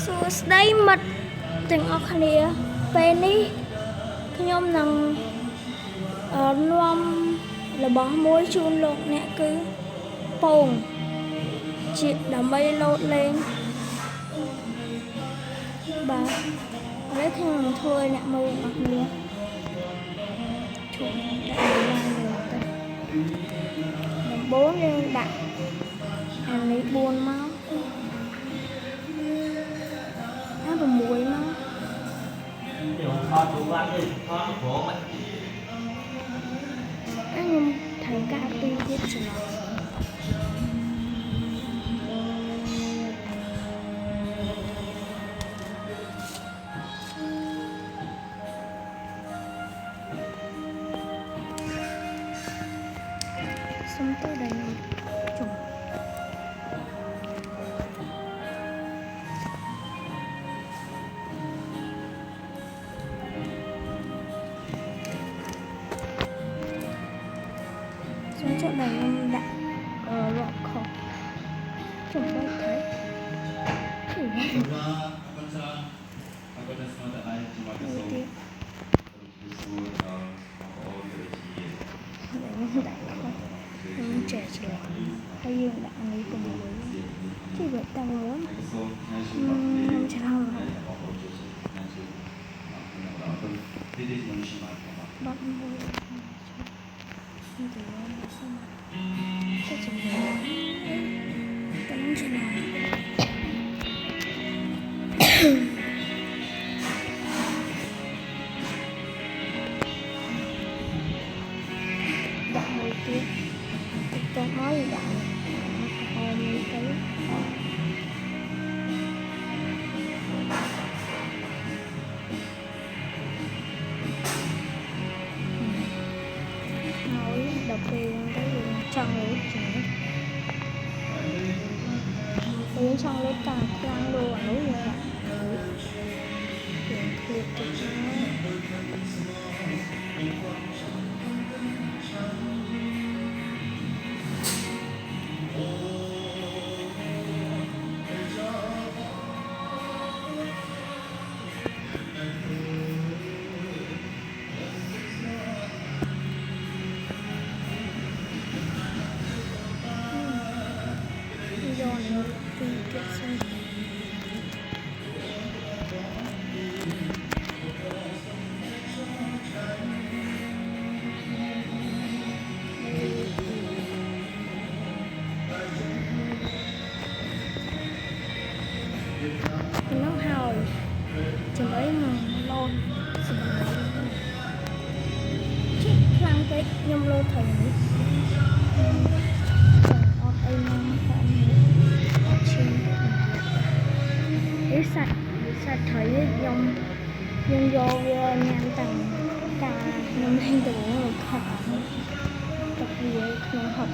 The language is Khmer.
សួស្តីមិត្តទាំងអស់គ្នាពេលនេះខ្ញុំនឹងនាំរបស់មួយជូនលោកអ្នកគឺពងជាដើម្បីលោតលេងបាទឥឡូវខ្ញុំនឹងធ្វើឲ្យអ្នកមើលអស់គ្នាជុំដាក់ឡើងលើទៅដំបូងយើងដាក់អានេះ4មកអា6មកខ្ញុំថតទូបានទេថតព្រមខ្ញុំត្រូវការទីទៀតច្រឡំសុំទៅដល់ជុំសុំចុះដល់ខ្ញុំដាក់រកខុសជុំបីថៃខ្ញុំចេះច្រឡំហើយយើងដាក់នេះ6ទីវាតាំងមុនខ្ញុំច្រឡំបាត់មួយទៅមកសុំទៅច្រឡំតាមច្រឡំដាក់មួយទៀតទៅមកដាក់អមទៅហើយដល់ពេលទៅយើងចង់លើកចឹងយើងចង់លើកការខ្លាំងលោអានោះយើងដាក់យើងឃ្លៀបទៅnó hồi chừng ấy mà lôn sụp chiếc khăn cái nhông lô thầy ở đây nó phải trên để sạch thấy nhông nhông vô nhằm tầng cả nhông hình từ một học tập gì không học